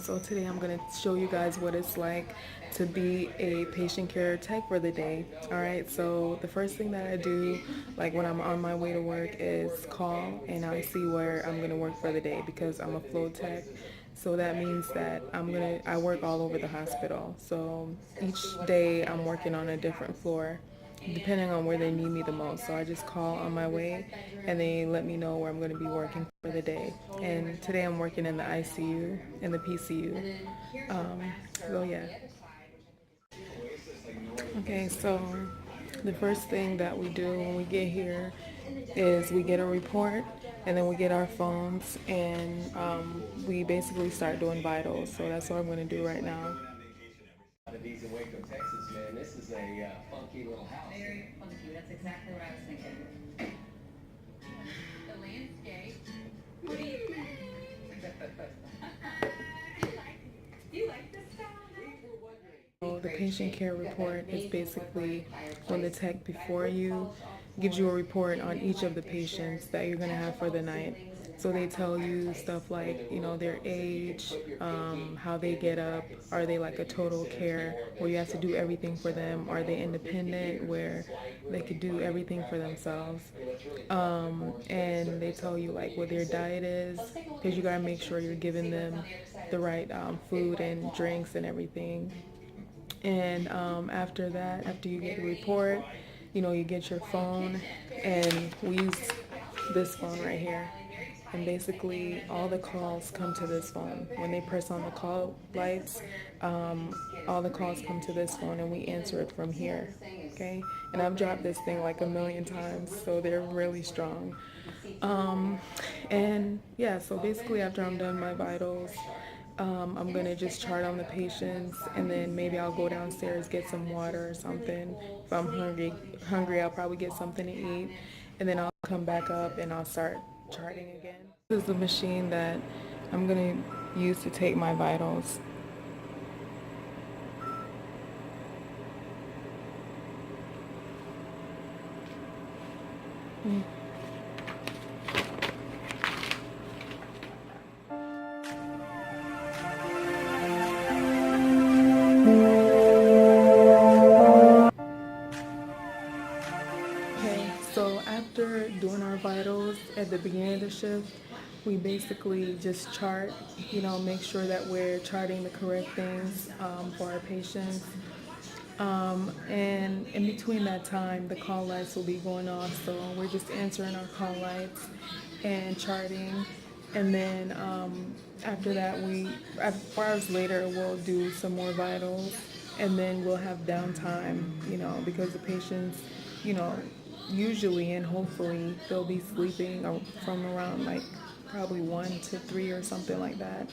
So today I'm going to show you guys what it's like to be a patient care tech for the day. Alright, so the first thing that I do, like when I'm on my way to work, is call and I see where I'm going to work for the day because I'm a flow tech. So that means that I work all over the hospital. So each day I'm working on a different floor depending on where they need me the most. So I just call on my way and they let me know where I'm going to be working for the day. And today I'm working in the ICU, in the PCU. So yeah. Okay, so the first thing that we do when we get here is we get a report and then we get our phones and we basically start doing vitals. So that's what I'm going to do right now. Of these in Waco, Texas, man. This is a funky little house. Very funky. That's exactly what I was thinking. The landscape. What do you think? You like this style? So the patient care report is basically when the tech before you gives you a report on each of the patients that you're going to have for the night. So they tell you stuff like, their age, how they get up, are they like a total care where you have to do everything for them, are they independent where they could do everything for themselves, and they tell you like what their diet is because you got to make sure you're giving them the right food and drinks and everything. And after that, after you get the report, you get your phone and we use this phone right here. And basically all the calls come to this phone. When they press on the call lights, all the calls come to this phone and we answer it from here, okay? And I've dropped this thing like a million times, so they're really strong. And yeah, so basically after I'm done my vitals, I'm gonna just chart on the patients and then maybe I'll go downstairs, get some water or something. If I'm hungry, I'll probably get something to eat and then I'll come back up and I'll start charting again. This is the machine that I'm gonna use to take my vitals. So after doing our vitals at the beginning of the shift, we basically just chart, make sure that we're charting the correct things for our patients. And in between that time, the call lights will be going off. So we're just answering our call lights and charting. And then after that, 4 hours later, we'll do some more vitals. And then we'll have downtime, because the patients, usually and hopefully they'll be sleeping from around like probably 1 to 3 or something like that.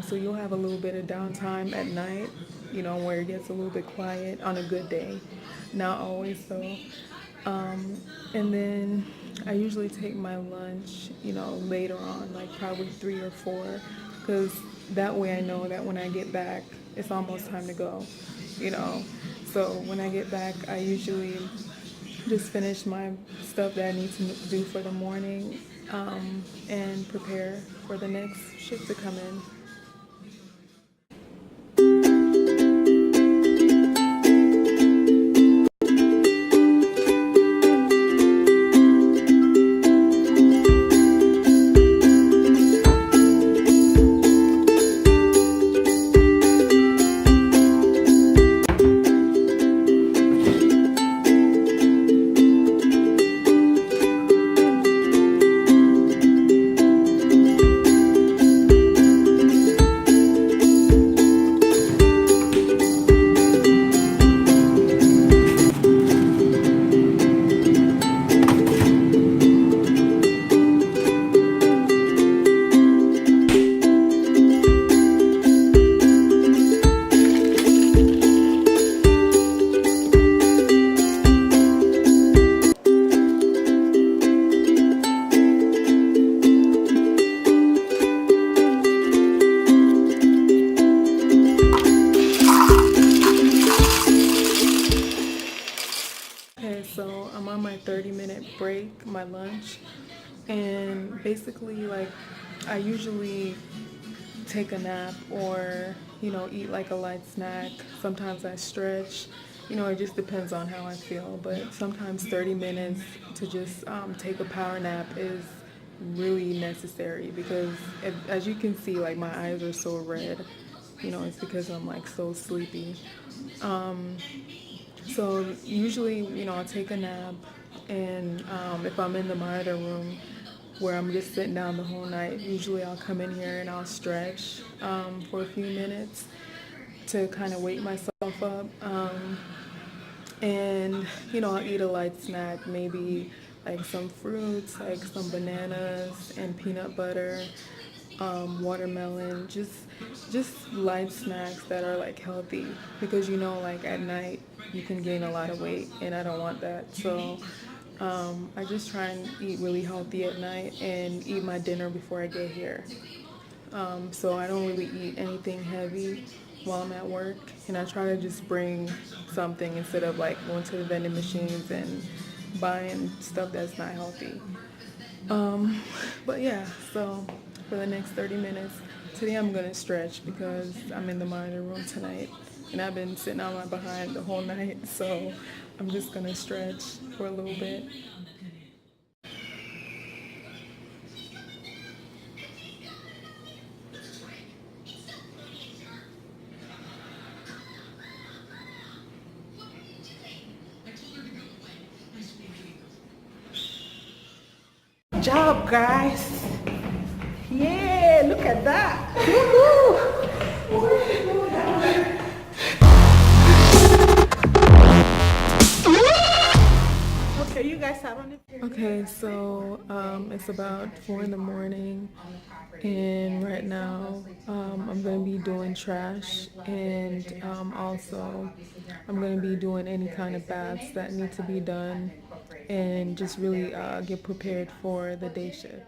So you'll have a little bit of downtime at night, where it gets a little bit quiet on a good day. Not always though. And then I usually take my lunch, later on, like probably 3 or 4, because that way I know that when I get back, it's almost time to go, So when I get back, I usually just finish my stuff that I need to do for the morning and prepare for the next shift to come in. So I'm on my 30-minute break, my lunch, and basically like I usually take a nap or, eat like a light snack. Sometimes I stretch. It just depends on how I feel. But sometimes 30 minutes to just take a power nap is really necessary because as you can see, like my eyes are so red. It's because I'm like so sleepy. So usually, I'll take a nap, and if I'm in the monitor room where I'm just sitting down the whole night, usually I'll come in here and I'll stretch for a few minutes to kind of wake myself up. And, I'll eat a light snack, maybe like some fruits, like some bananas and peanut butter, watermelon, just light snacks that are like healthy because like at night you can gain a lot of weight and I don't want that. So I just try and eat really healthy at night and eat my dinner before I get here. So I don't really eat anything heavy while I'm at work, and I try to just bring something instead of like going to the vending machines and buying stuff that's not healthy. But yeah, so for the next 30 minutes, today I'm gonna stretch because I'm in the monitor room tonight and I've been sitting on my behind the whole night, so I'm just gonna stretch for a little bit. Good job, guys. Yeah, look at that. Woohoo. Okay, you guys are on it. Okay, so it's about 4 in the morning, and right now I'm going to be doing trash, and also I'm going to be doing any kind of baths that need to be done, and just really get prepared for the day shift.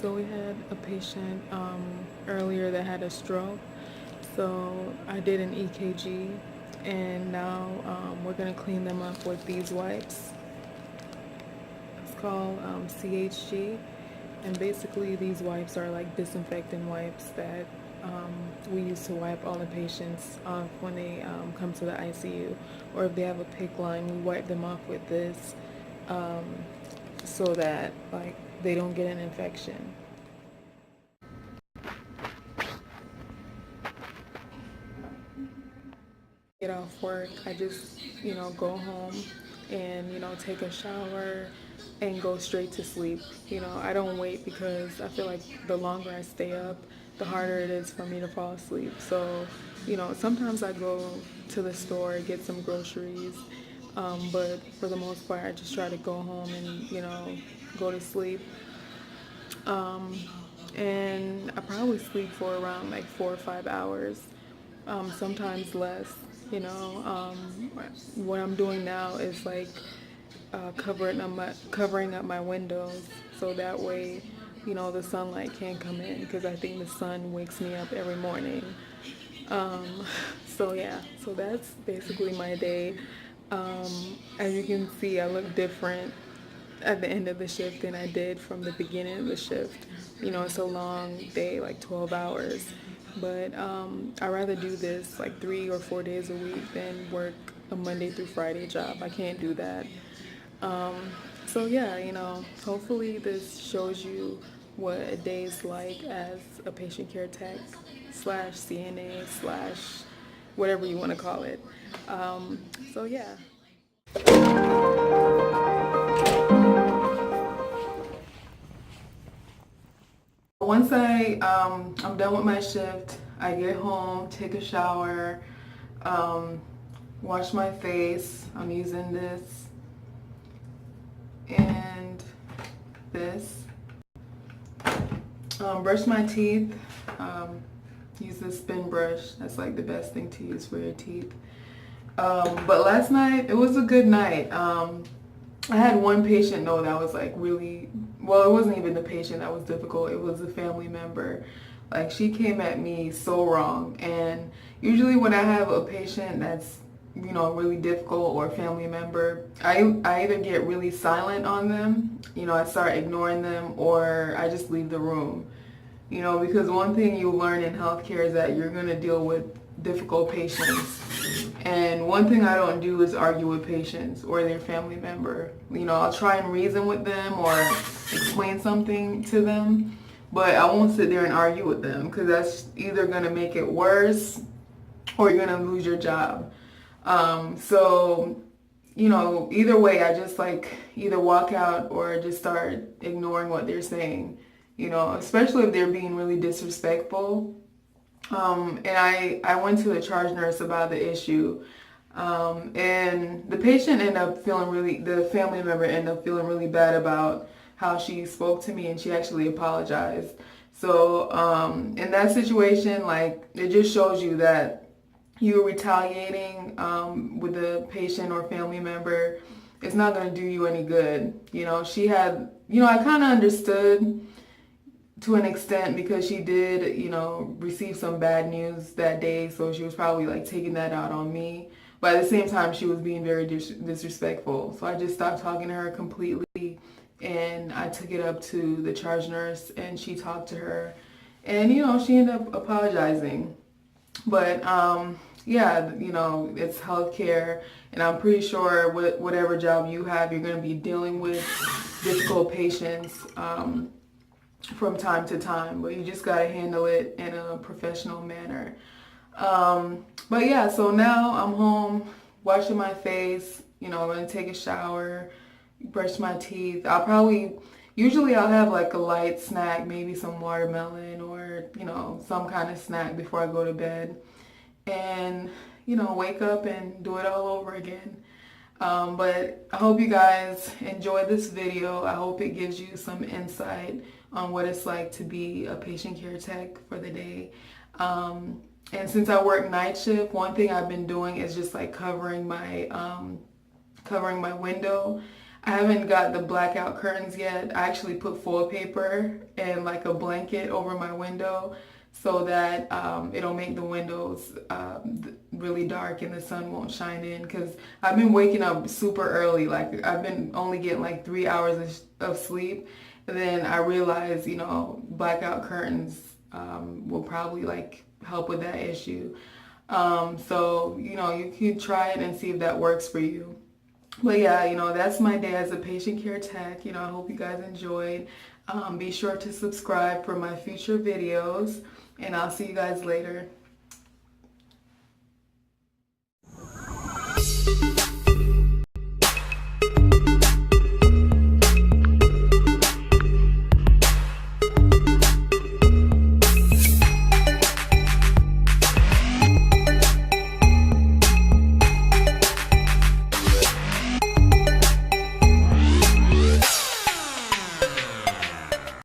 So we had a patient earlier that had a stroke. So I did an EKG, and now we're gonna clean them up with these wipes. It's called CHG, and basically these wipes are like disinfectant wipes that we use to wipe all the patients off when they come to the ICU, or if they have a PICC line, we wipe them off with this so that like they don't get an infection. Get off work, I just go home and take a shower and go straight to sleep. I don't wait because I feel like the longer I stay up, the harder it is for me to fall asleep. So sometimes I go to the store, get some groceries, but for the most part I just try to go home and go to sleep. And I probably sleep for around like 4 or 5 hours, sometimes less. What I'm doing now is like covering up my windows so that way the sunlight can't come in, because I think the sun wakes me up every morning. So yeah, so that's basically my day. As you can see, I look different at the end of the shift than I did from the beginning of the shift. It's a long day, like 12 hours. But I'd rather do this like 3 or 4 days a week than work a Monday through Friday job. I can't do that. So yeah, hopefully this shows you what a day is like as a patient care tech / CNA / whatever you want to call it. So yeah. Once I'm done with my shift, I get home, take a shower, wash my face. I'm using this and this. Brush my teeth. Use this spin brush. That's like the best thing to use for your teeth. But last night, it was a good night. I had one patient though that was like really, well, it wasn't even the patient that was difficult. It was a family member. Like she came at me so wrong. And usually when I have a patient that's, you know, really difficult or a family member, I either get really silent on them, you know, I start ignoring them, or I just leave the room. You know, because one thing you learn in healthcare is that you're going to deal with difficult patients. And one thing I don't do is argue with patients or their family member. You know, I'll try and reason with them or explain something to them, but I won't sit there and argue with them, because that's either going to make it worse or you're going to lose your job. So, you know, either way, I just like either walk out or just start ignoring what they're saying, you know, especially if they're being really disrespectful. And I went to the charge nurse about the issue. And the patient ended up feeling really, the family member ended up feeling really bad about how she spoke to me, and she actually apologized. So, in that situation, like, it just shows you that you retaliating with the patient or family member, it's not going to do you any good. You know, she had, you know, I kind of understood to an extent, because she did, you know, receive some bad news that day, so she was probably like taking that out on me. But at the same time, she was being very disrespectful. So I just stopped talking to her completely, and I took it up to the charge nurse, and she talked to her, and, you know, she ended up apologizing. But yeah, you know, it's healthcare, and I'm pretty sure whatever job you have, you're going to be dealing with difficult patients from time to time, but you just got to handle it in a professional manner. But yeah, so now I'm home washing my face, you know, I'm going to take a shower, brush my teeth. Usually I'll have like a light snack, maybe some watermelon or, you know, some kind of snack before I go to bed, and, you know, wake up and do it all over again. But I hope you guys enjoyed this video. I hope it gives you some insight on what it's like to be a patient care tech for the day. And since I work night shift, one thing I've been doing is just like covering my window. I haven't got the blackout curtains yet. I actually put foil paper and like a blanket over my window, so that it'll make the windows really dark and the sun won't shine in, because I've been waking up super early. Like, I've been only getting like 3 hours of sleep, and then I realized, you know, blackout curtains will probably like help with that issue. So, you know, you can try it and see if that works for you. But yeah, you know, that's my day as a patient care tech. You know, I hope you guys enjoyed. Be sure to subscribe for my future videos, and I'll see you guys later.